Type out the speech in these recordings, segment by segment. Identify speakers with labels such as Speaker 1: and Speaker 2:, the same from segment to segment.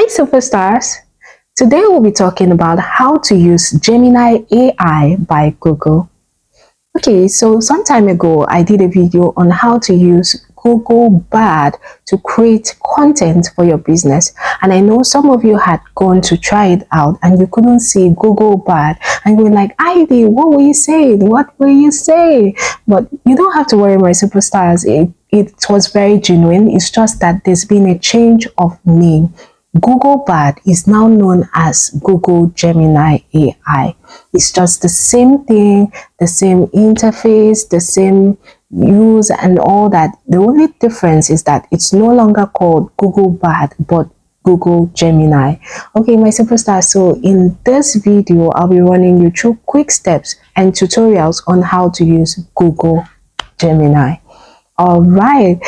Speaker 1: Hi, superstars! Today we'll be talking about how to use Gemini AI by Google. Okay, so some time ago I did a video on how to use Google Bard to create content for your business, and I know some of you had gone to try it out and you couldn't see Google Bard and you were like, Ivy, what were you saying? What were you saying? But you don't have to worry, my superstars. It was very genuine. It's just that there's been a change of name. Google Bard is now known as Google Gemini AI. It's just the same thing, the same interface, the same use and all that. The only difference is that it's no longer called Google Bard, but Google Gemini. Okay, my superstars, so in this video, I'll be running you through quick steps and tutorials on how to use Google Gemini. All right.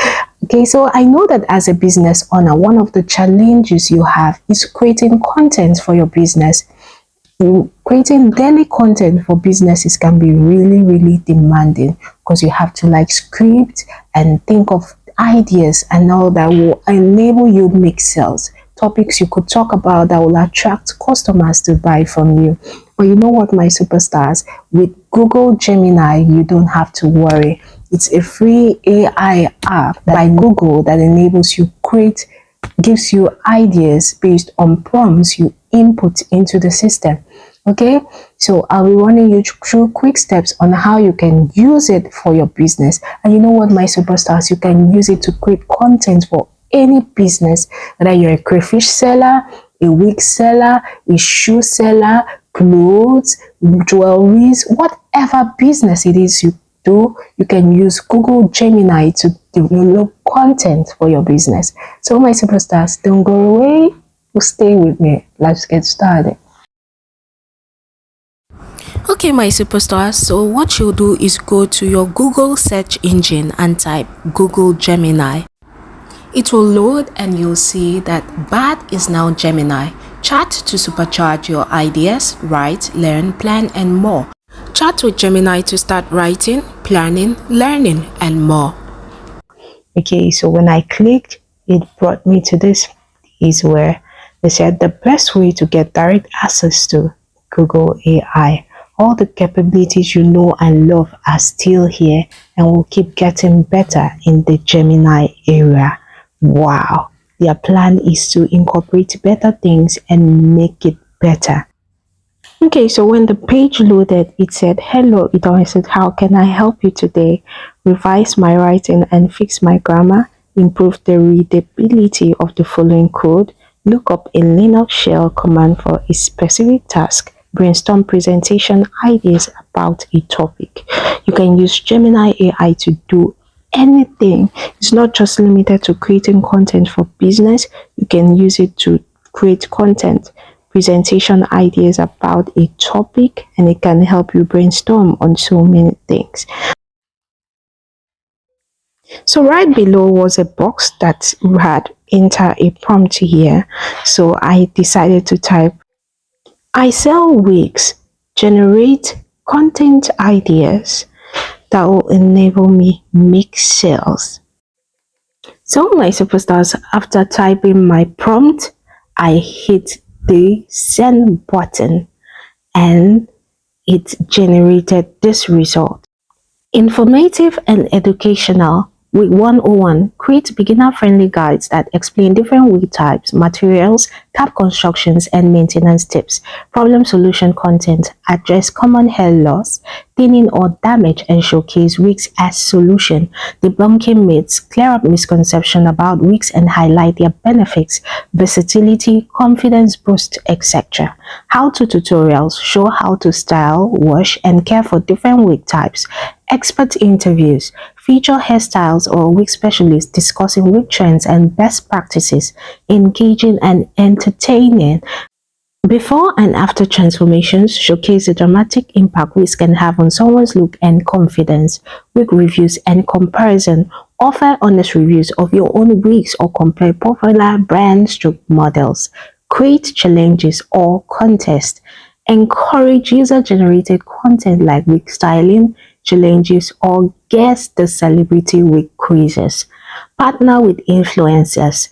Speaker 1: Okay, so I know that as a business owner, one of the challenges you have is creating content for your business. Creating daily content for businesses can be really demanding because you have to like script and think of ideas and all that will enable you to make sales. Topics you could talk about that will attract customers to buy from you. But you know what, my superstars, with Google Gemini, you don't have to worry. It's a free AI app by Google that enables you gives you ideas based on prompts you input into the system. Okay, so I'll be running you through quick steps on how you can use it for your business. And you know what, my superstars, you can use it to create content for any business, whether you're a crayfish seller, a wig seller, a shoe seller, clothes, jewelries, whatever business it is you do, you can use Google Gemini to develop content for your business. So my superstars, don't go away, stay with me. Let's get started.
Speaker 2: Okay, my superstars, so what you'll do is go to your Google search engine and type Google Gemini. It will load and you'll see that Bard is now Gemini. Chat to supercharge your ideas, write, learn, plan, and more. Chat with Gemini to start writing, planning, learning, and more.
Speaker 1: Okay, so when I clicked, it brought me to this place where they said the best way to get direct access to Google AI. All the capabilities you know and love are still here and will keep getting better in the Gemini area. Wow, their plan is to incorporate better things and make it better. Okay, so when the page loaded, it said, hello, I said, how can I help you today? Revise my writing and fix my grammar, improve the readability of the following code, look up a Linux shell command for a specific task, brainstorm presentation ideas about a topic. You can use Gemini AI to do anything. It's not just limited to creating content for business. You can use it to create content, presentation ideas about a topic, and it can help you brainstorm on so many things. So right below was a box that had enter a prompt here. So I decided to type, I sell wigs, generate content ideas that will enable me make sales. So my superstars, after typing my prompt, I hit the send button and it generated this result. Informative and educational. Week 101, create beginner-friendly guides that explain different wig types, materials, cap constructions, and maintenance tips. Problem solution content, address common hair loss, thinning or damage, and showcase wigs as solution. Debunking myths, clear up misconception about wigs and highlight their benefits, versatility, confidence boost, etc. How-to tutorials, show how to style, wash, and care for different wig types. Expert interviews, feature hairstyles or wig specialists discussing wig trends and best practices, engaging and entertaining. Before and after transformations, showcase the dramatic impact wigs can have on someone's look and confidence. Wig reviews and comparison. Offer honest reviews of your own wigs or compare popular brand/models. Create challenges or contests. Encourage user-generated content like wig styling challenges or guess the celebrity wig quizzes. Partner with influencers.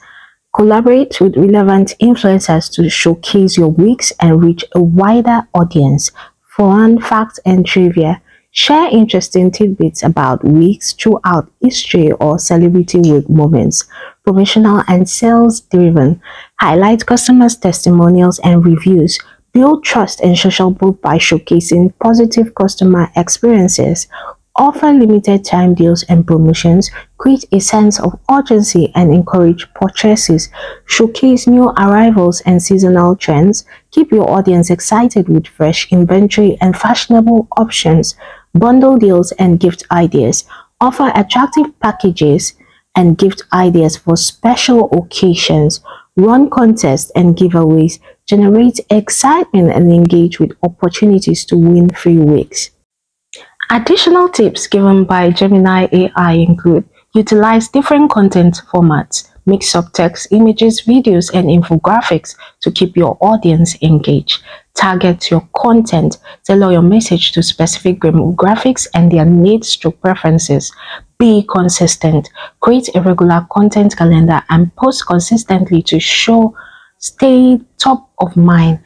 Speaker 1: Collaborate with relevant influencers to showcase your weeks and reach a wider audience. Fun facts and trivia. Share interesting tidbits about weeks throughout history or celebrity week moments. Professional and sales driven. Highlight customers' testimonials and reviews. Build trust and social proof by showcasing positive customer experiences. Offer limited time deals and promotions, create a sense of urgency and encourage purchases, showcase new arrivals and seasonal trends, keep your audience excited with fresh inventory and fashionable options, bundle deals and gift ideas, offer attractive packages and gift ideas for special occasions, run contests and giveaways, generate excitement and engage with opportunities to win free weeks. Additional tips given by Gemini AI include: utilize different content formats, mix up text, images, videos, and infographics to keep your audience engaged. Target your content, tailor your message to specific demographics and their needs to preferences. Be consistent, create a regular content calendar and post consistently to show stay top of mind.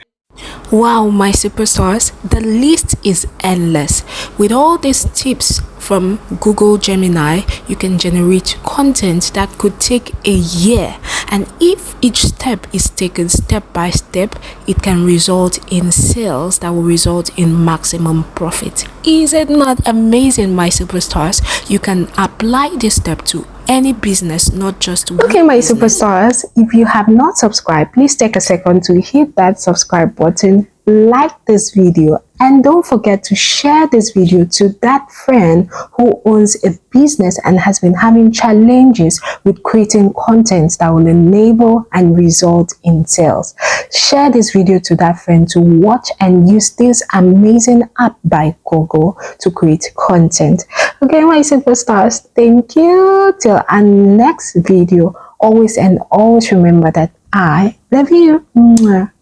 Speaker 2: Wow, my superstars, the list is endless. With all these tips from Google Gemini, you can generate content that could take a year. And if each step is taken step by step, it can result in sales that will result in maximum profit. Is it not amazing, my superstars? You can apply this step to any business, not just
Speaker 1: Okay,
Speaker 2: one
Speaker 1: my
Speaker 2: business.
Speaker 1: superstars, if you have not subscribed, please take a second to hit that subscribe button, like this video, and don't forget to share this video to that friend who owns a business and has been having challenges with creating content that will enable and result in sales. Share this video to that friend to watch and use this amazing app by Google to create content. Okay, my superstars, thank you. Till our next video, always and always remember that I love you. Mwah.